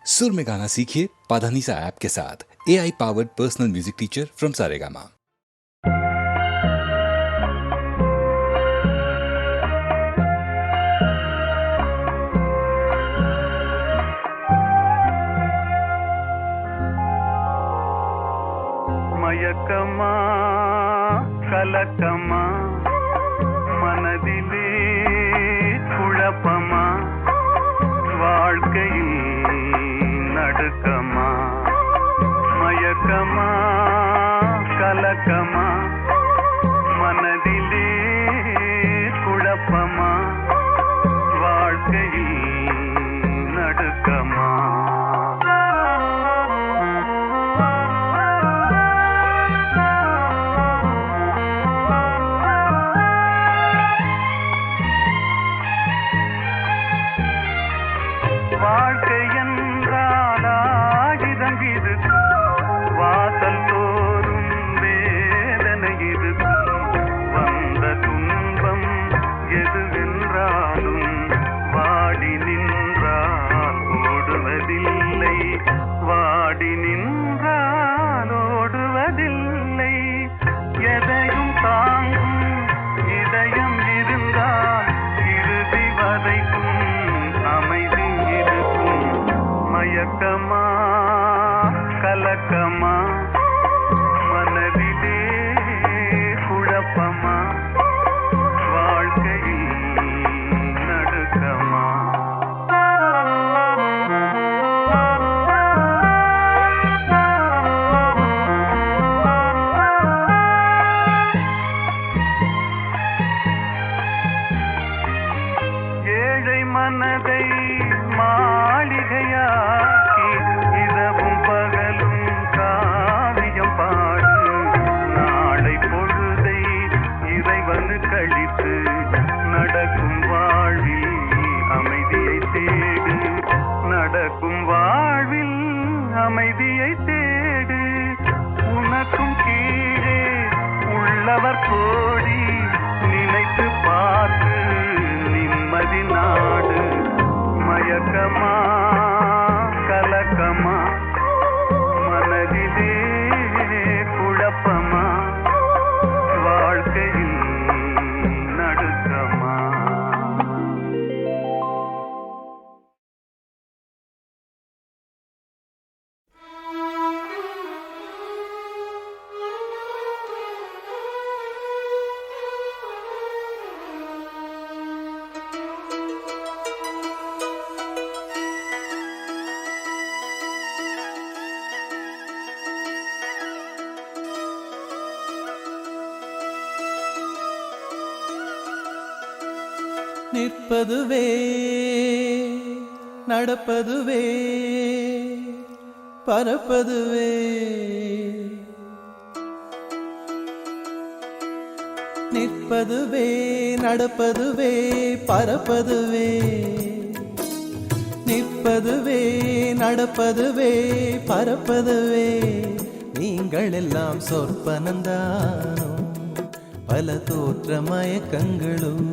सुर में गाना सीखिए पाधानीसा ऐप के साथ। AI powered personal music teacher from Saregama. மயக்கமா கலக்கமா மனதிலே குழப்பமா வாழ்க்கையில் நடுக்கமா மயக்கமா கலக்கமா மனதிலே குழப்பமா வாழ்க்கையில் நடுக்கமா வாழ்க்கை என்றால் ஆயுதம் இது வாசல் தோறும் வேதனை இது வந்த துன்பம் எதுவென்றாலும் வாடி நின்றால் ஓடுவதில்லை வாடி நின்றால் ஓடுவதில்லை எதையும் தாங்கும் இதயம் இருந்தால் இறுதி வரைக்கும் அமைதி மயக்கமா கலக்கமா மனதிலே குழப்பமா வாழ்க்கையில் நடுக்கமா ஏழை மனதை மாளிகையாக்கி இரவும் பகலும் காவியம் பாடு நாளை பொழுதை இறைவனு கழித்து நடக்கும் வாழ்வில் அமைதியை தேடு நடக்கும் வாழ்வில் அமைதியை தேடு உனக்கும் கீழே உள்ளவர் கோடி நினைத்து பார்த்து நிம்மதி நாடு மயக்கமா கலக்கமா மனதிலே குழப்பமா வாழ்க்கையில் நடுக்கமா நிற்பதுவே நடப்பதுவே பறப்பதுவே நிற்பதுவே நடப்பதுவே பறப்பதுவே நிற்பதுவே நடப்பதுவே பறப்பதுவே நீங்கள் எல்லாம் சொற்பனந்தானோ பல தோற்ற மயக்கங்களும்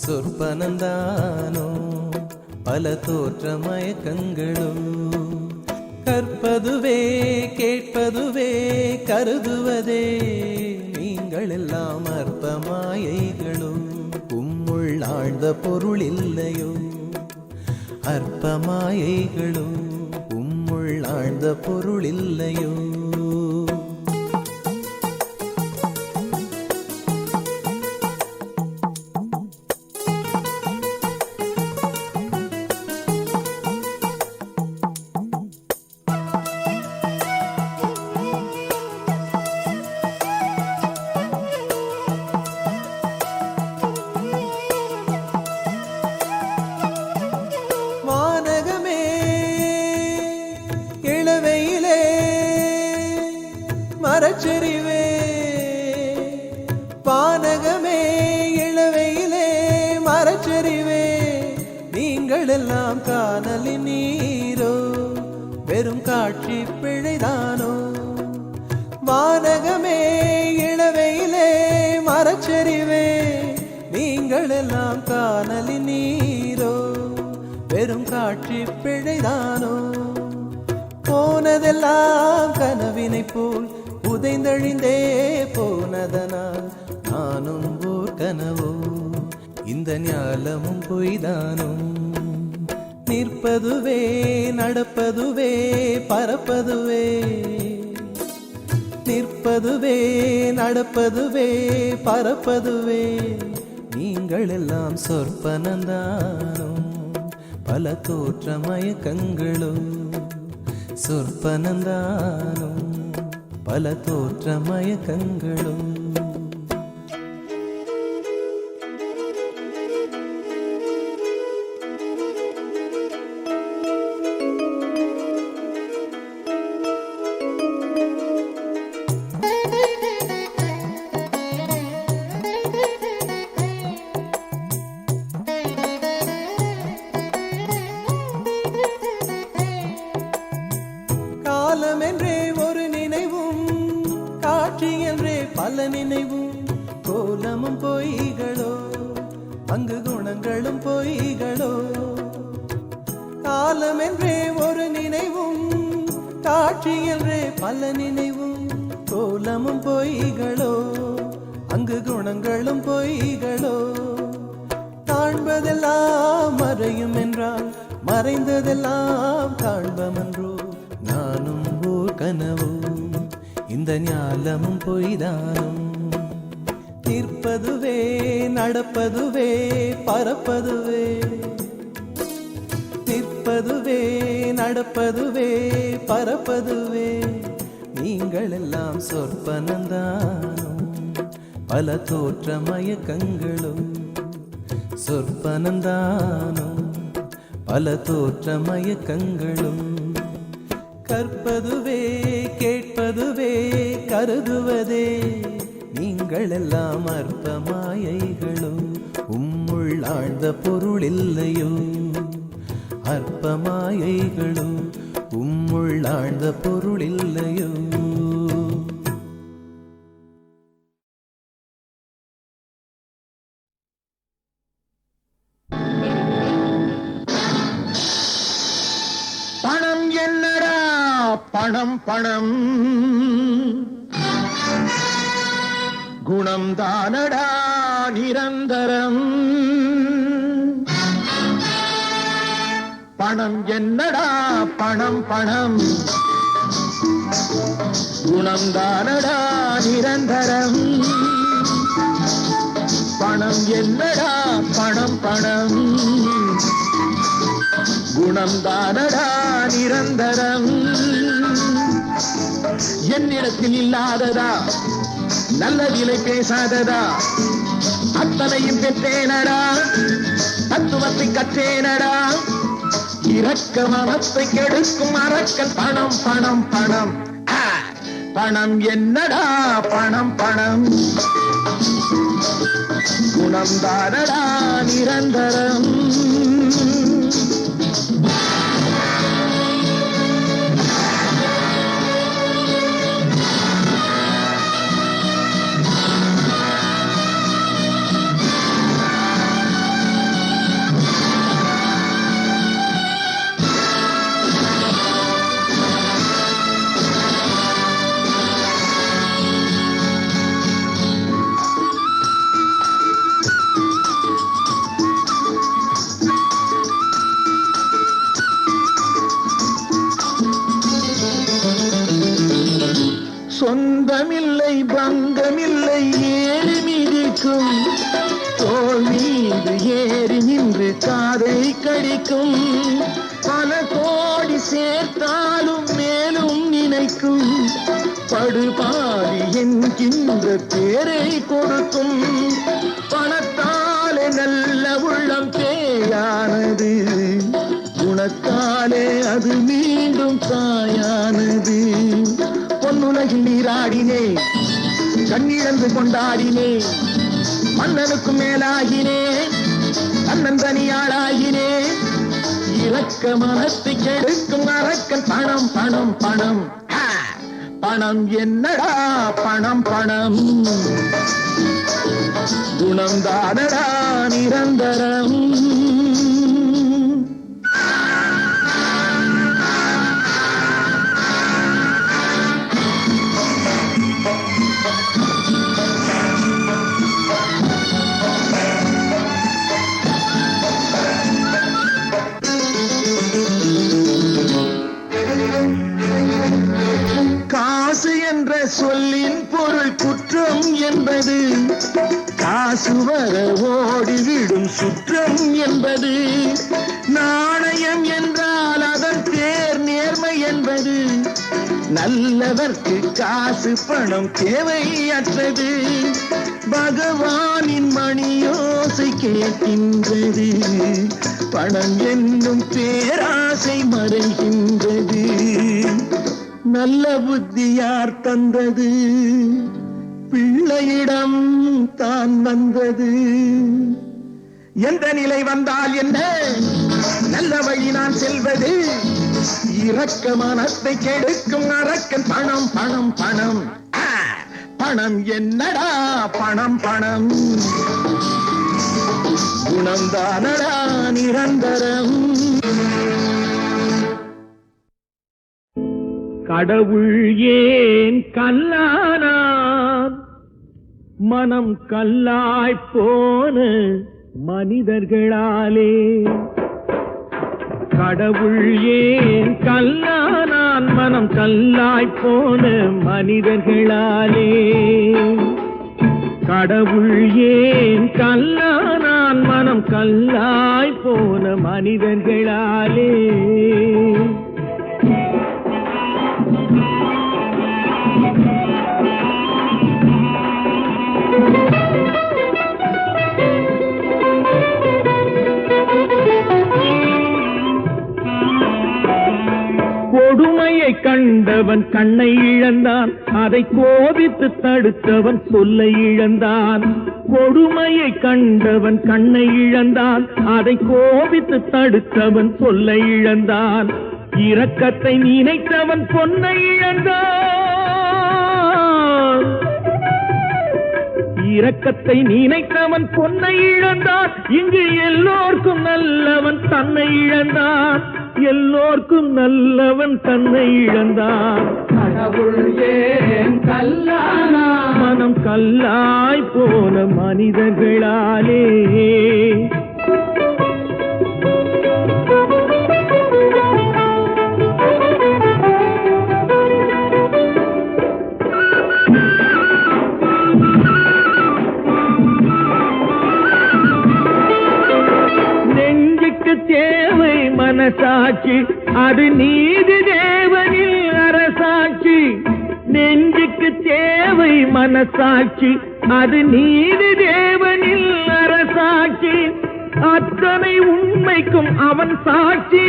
சொற்பனந்தானோ பல தோற்ற மயக்கங்களும் கற்பதுவே கேட்பதுவே கருதுவதே நீங்கள் எல்லாம் அற்ப மாயைகளும் உம்முள் ஆழ்ந்த பொருள் இல்லையோ அற்ப மாயைகளும் உம்முள் ஆழ்ந்த பொருள் இல்லையோ மரச்செறிவே பானகமே இளவையிலே மரச்செறிவே நீங்கள் எல்லாம் காணலின் நீரோ வெறும் காட்சி பிழைதானோ வானகமே இளவையிலே மரச்செறிவே நீங்கள் எல்லாம் காணலின் நீரோ வெறும் காட்சி பிழைதானோ? போனதெல்லாம் கனவினை போல் உதைந்தழிந்தே போனதனால் நானும் ஓர் கனவோ? இந்த ஞாலமும் பொய்தானோ? நிற்பதுவே நடப்பதுவே பறப்பதுவே, நிற்பதுவே நடப்பதுவே பறப்பதுவே, நீங்கள் எல்லாம் சொற்பனந்தானோ? பல தோற்ற மயக்கங்களோ சொற்பனந்தானோ? பல தோற்ற மயக்கங்களோ? காலம் என்றே ஒரு நினைவும், காட்சி என்றே பல நினைவும், கோலமும் பொய்களோ அங்கு குணங்களும் பொய்களோ? காலம் என்றே ஒரு நினைவும், காட்சி என்றே பல நினைவும், கோலமும் பொய்களோ அங்கு குணங்களும் பொய்களோ? காண்பதெல்லாம் மறையும் என்றால் மறைந்ததெல்லாம் காண்பமன்றோ? நானும் ஓர் கனவோ? இந்த ஞாலமும் பொய்தானோ? நிற்பதுவே நடப்பதுவே பறப்பதுவே, நிற்பதுவே நடப்பதுவே பறப்பதுவே, நீங்கள் எல்லாம் சொற்பனந்தானோ? பல தோற்ற மயக்கங்களோ சொற்பனந்தானோ? பல தோற்ற மயக்கங்களோ? கற்பதுவே கேட்பதுவே கருதுவதே, நீங்கள் எல்லாம் அற்ப மாயைகளோ? உம்முள் ஆழ்ந்த பொருள் இல்லையோ? அற்ப மாயைகளோ? உம்முள் ஆழ்ந்த பொருள் இல்லையோ? பணம் என்னடா பணம் பணம், குணம் தானடா நிரந்தரம். பணம் என்னடா பணம் பணம், குணம் தானடா நிரந்தரம். பணம் என்னடா பணம் பணம், குணம் தானடா நிரந்தரம். என்னிடத்தில் இல்லாததா நல்ல விலை பேசாததா, அத்தனையும் பெற்றேனடா தத்துவத்தை கற்றேனடா. இரக்க மனத்தை கெடுக்கும் அரக்கல் பணம் பணம் பணம். பணம் என்னடா பணம் பணம், குணம் தானடா நிரந்தரம். சொந்தமில்லை பங்கமில்லை ஏறி மிதிக்கும், தோல் மீது ஏறி நின்று காதை கடிக்கும். பல கோடி சேர்த்தாலும் மேலும் நினைக்கும், படுபாடி என்கின்ற பேரை கொடுக்கும். பணத்தாலே நல்ல உள்ளம் பேயானது, குணத்தாலே அது மீண்டும் தாயானது. பொன்னுலகில் நீராடினே கண்ணிழந்து கொண்டாடினே, மன்னனுக்கு மேலாகினே தன்னன் தனியாளாகினே. இரக்க மனத்தை கெடுக்கும் அரக்கன் பணம் பணம் பணம். பணம் என்னடா பணம் பணம், குணம் தானடா நிரந்தரம். என்பது காசு வர ஓடிவிடும் சுற்றம் என்பது நாணயம் என்றால் அதன் பேர் நேர்மை என்பது நல்லவர்க்கு காசு பணம் தேவையற்றது பகவானின் மணியோசை கேட்கின்றது பணம் என்னும் பேராசை மறைகின்றது நல்ல புத்தி யார் தந்தது பிள்ளையிடம் தான் வந்தது எந்த நிலை வந்தால் என்ன நல்ல வழி நான் செல்வது இரக்க மனத்தை கெடுக்கும் அரக்கன் பணம் பணம் பணம் பணம் என்னடா பணம் பணம் குணம்தானடா நிரந்தரம் கடவுள் ஏன் கல்லானான் மனம் கல்லாய் போன மனிதர்களாலே கடவுள் ஏன் கல்லானான் மனம் கல்லாய் போன மனிதர்களாலே கடவுள் ஏன் கல்லானான் மனம் கல்லாய் போன மனிதர்களாலே கொடுமையை கண்டவன் கண்ணை இழந்தான் அதை கோபித்து தடுத்தவன் சொல்லை இழந்தான் கொடுமையை கண்டவன் கண்ணை இழந்தான் அதை கோபித்து தடுத்தவன் சொல்லை இழந்தான் இரக்கத்தை நினைத்தவன் பொன்னை இழந்தான் இரக்கத்தை நினைத்தவன் பொன்னை இழந்தான் இங்கு எல்லோர்க்கும் நல்லவன் தன்னை இழந்தான் எல்லோர்க்கும் நல்லவன் தன்னை இழந்தான் கடவுள் ஏன் கல்லானா மனம் கல்லாய் போன மனிதர்களாலே தேவை மனசாட்சி அது நீதி தேவனில் அரசாட்சி நெஞ்சுக்கு தேவை மனசாட்சி அது நீதி தேவனில் அரசாட்சி அத்தனை உண்மைக்கும் அவன் சாட்சி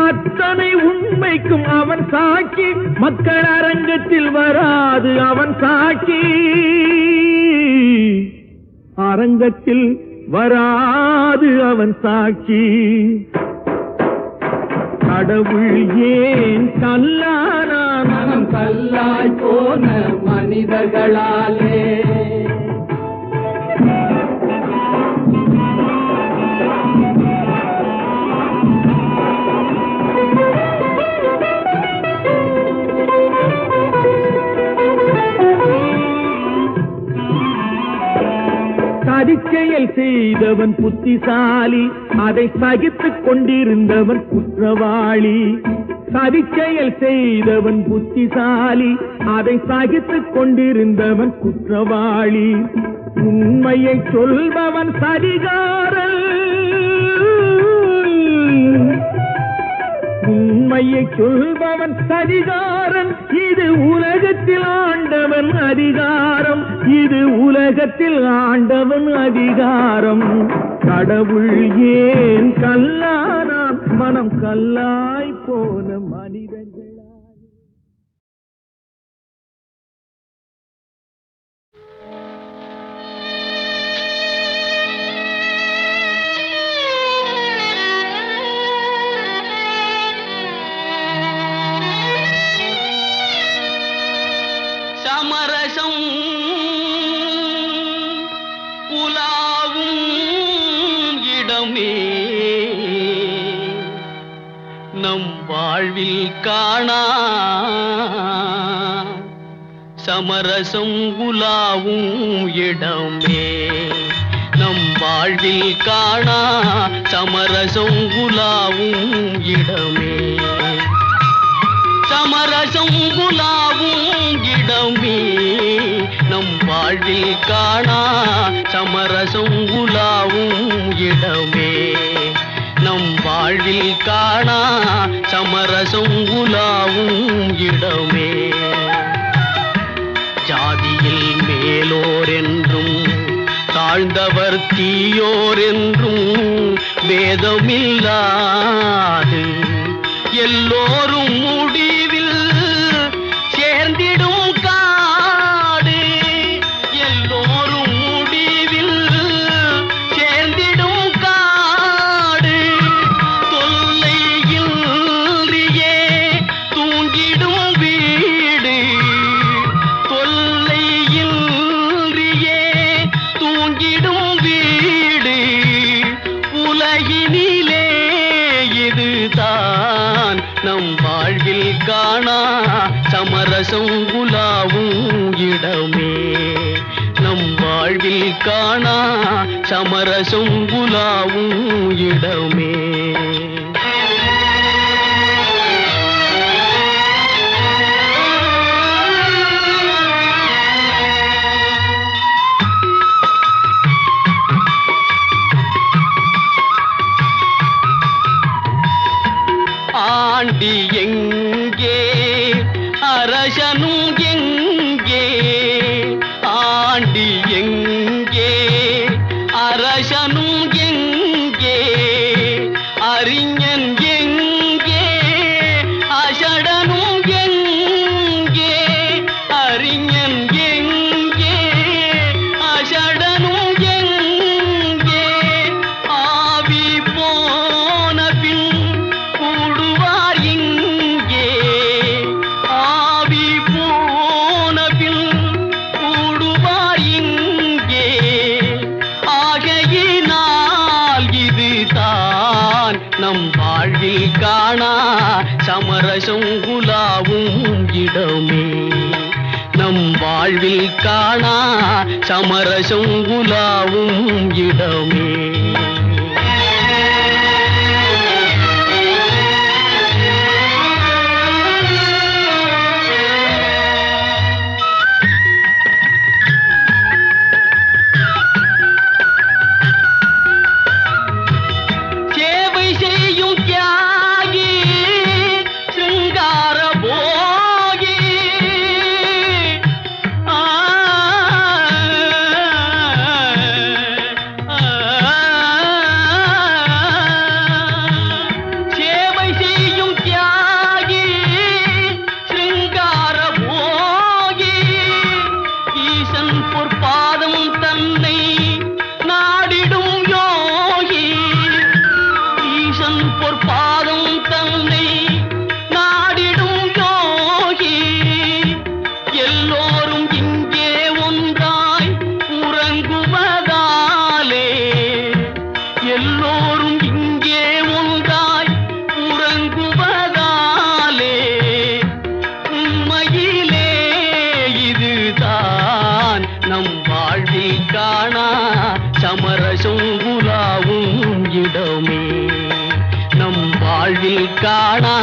அத்தனை உண்மைக்கும் அவன் சாட்சி மக்கள் அரங்கத்தில் வராது அவன் சாட்சி அரங்கத்தில் வராது அவன் சாட்சி கடவுள் ஏன் கல்லானான் மனம் கல்லாய் போன மனிதர்களாலே சதிச்செயல் செய்தவன் புத்திசாலி அதை சகித்துக் கொண்டிருந்தவன் குற்றவாளி சதிச்செயல் செய்தவன் புத்திசாலி அதை சகித்துக் கொண்டிருந்தவன் குற்றவாளி உண்மையை சொல்பவன் சதிகாரன் உண்மையை சொல்பவன் சதிகாரன் இது உலகத்தில் ஆண்டவன் அதிகாரம் இது உலகத்தில் ஆண்டவன் அதிகாரம் கடவுள் ஏன் கல்லானான் மனம் கல்லாய் போன மனிதர்களா சமரசம் உலாவும் இடமே நம் வாழ்வில் காணா சமரசம் உலாவும் இடமே நம் வாழ்வில் காணா சமரசம் உலாவும் இடமே சமரசம் உலாவும் இடமே நம் வாழ்வில் காணா சமரசம் உலாவும் இடமே. நம் வாழ்வில் காணா சமரசம் உலாவும் இடமே. ஜாதியில் மேலோர் என்றும் தாழ்ந்தவர் தீயோர் என்றும் வேதமில்லாது எல்லோரும் முடிவில் சேர்ந்திடும் காடு. எல்லோரும் முடிவில் சேர்ந்திடும் காடு. தொல்லையின்றியே தூங்கிடும் வீடு. தொல்லையின்றியே தூங்கிடும் வீடு. உலகினிலே இதுதான் நம் வாழ்வில் காணா சமரசம் உலாவும் இடமே. நம் வாழ்வில் காணா சமரசம் உலாவும் இடமே. ஆண்டி எங்கே அரசனும் எங்கே. ஆண்டி எங்கே அரசனும் எங்கே. அறிஞன் எங்கே அசடனும் எங்கே. அறிஞன் எங்கே அசடனும் எங்கே. ஆவி போன பின் கூடுவார் இங்கே. ஆவி போன பின் கூடுவார் இங்கே. ஆகையினால் இதுதான் நம் வாழ்வில் காணா சமரசம் உலாவும் இடமே. நம் வாழ்வில் காணா சமரசம் உலாவும் இடமே. சேவை செய்யும் தியாகி சிங்கார போகி. சேவை செய்யும் தியாகி சிங்கார போகி. ஈசன் பொற்பாதம் தன்னை நாடிடும் யோகி. ஈசன் பொற்பாதம் தன்னை நாடிடும் யோகி. எல்லோரும் இங்கே ஒன்றாய் உறங்குவதாலே. எல்லோரும் இங்கே ஒன்றாய் உறங்குவதாலே. உண்மையிலே இதுதான் நம் வாழ்வில் காணா சமரசம் உலாவும் இடமே. நம் வாழ்வில் காணா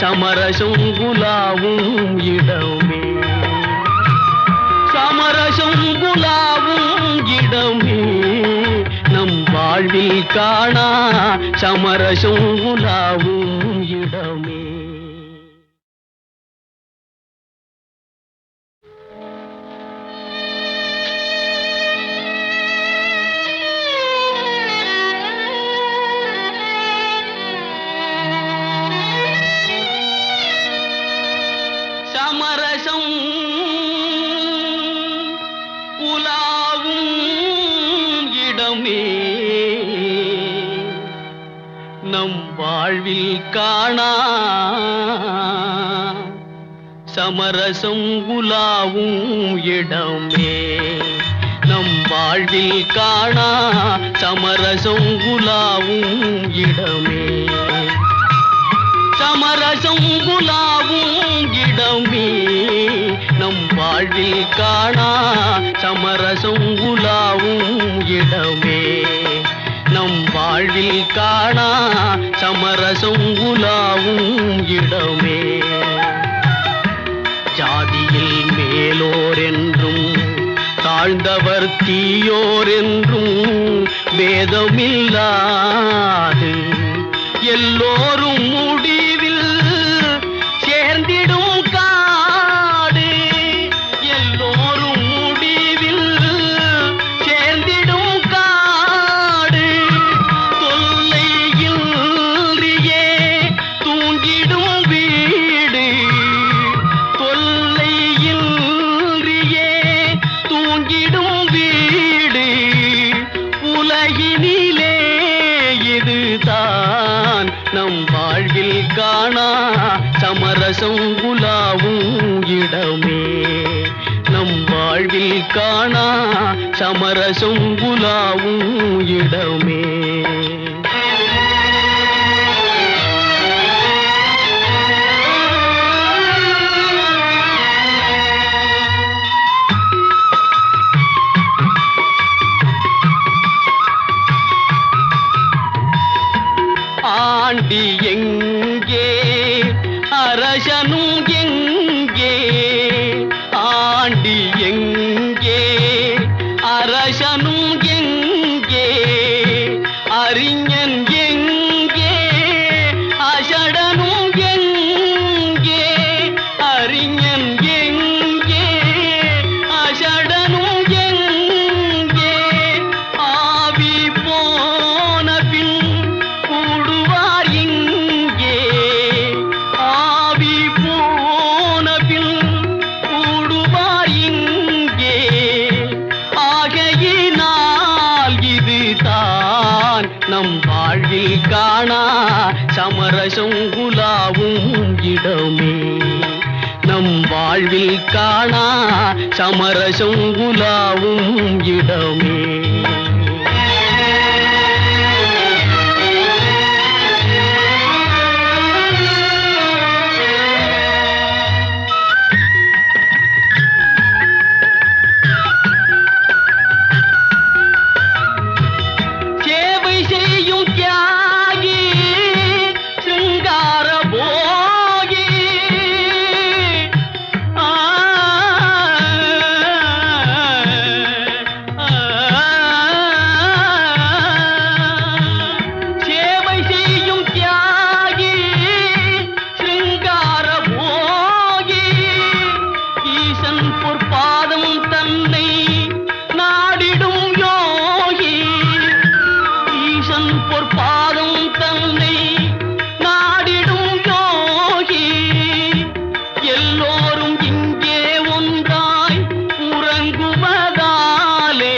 சமரசம் உலாவும் இடமே. சமரசம் உலாவும் இடமே. நம் வாழ்வில் காணா சமரசம் உலாவும் இடமே. சமரசம் உலாவும் இடமே. நம் வாழ்வில் காணா சமரசம் உலாவும் இடமே. நம் வாழ்வில் காணா சமரசம் உலாவும் இடமே. சமரசம் உலாவும் இடமே. நம் வாழ்வில் காணா சமரசம் உலாவும் இடமே. நம் வாழ்வில் காணா சமரசம் உலாவும் இடமே. ஜாதியில் மேலோர் என்றும் வாழ்ந்தவர் தீயோர் என்றும் வேதமில்லாது எல்லோரும் முடிவில் சேர்ந்திடும் காடு எல்லோரும் முடிவில் சேர்ந்திடும் காடு தொல்லையில்றியே தூங்கிடும் வீடு தொல்லையில்றியே தூங்கிடும் வீடு உலகினிலே இதுதான் நம் வாழ்வில் காணா சமரசம் உலாவும் இடமே நம் வாழ்வில் காணா சமரசம் உலாவும் இடமே ஆண்டி எங்கே அரசனும் எங்கே ஆண்டி எங்கே அரசனும் எங்கே அறிஞன் எங்கே அசடனும் எங்கே அறிஞன் எங்கே அசடனும் எங்கே ஆவி போன பின் கூடுவார் இங்கே ஆவி போன பின் கூடுவார் இங்கே ஆகையினால் இதுதான் நம் வாழ்வில் காணா சமரசம் உலாவும் இடமே நம் வாழ்வில் காணா சமரசம் உலாவும் இடமே சேவை செய்யும் தியாகி சிங்கார போகி சேவை செய்யும் தியாகி சிங்கார போகி ஈசன் பொற்பாதம் தன்னை நாடிடும் யோகி ஈசன் பொற்பாதம் தன்னை நாடிடும் யோகி எல்லோரும் இங்கே ஒன்றாய் உறங்குவதாலே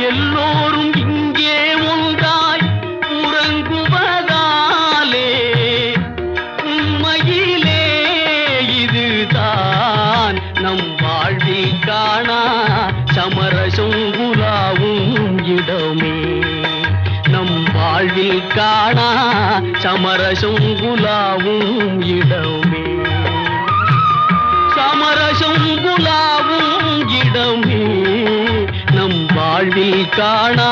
எல்லோரும் இங்கே ஒன்றாய் உறங்குவதாலே உண்மையிலே இதுதான் நம் வாழ்வில் காணா சமரசம் உலாவும் இடமே நம் வாழ்வில் காணா சமரசம் உலாவும் இடமே சமரசம் உலாவும் இடமே நம் வாழ்வில் காணா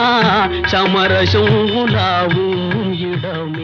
சமரசம் உலாவும் இடமே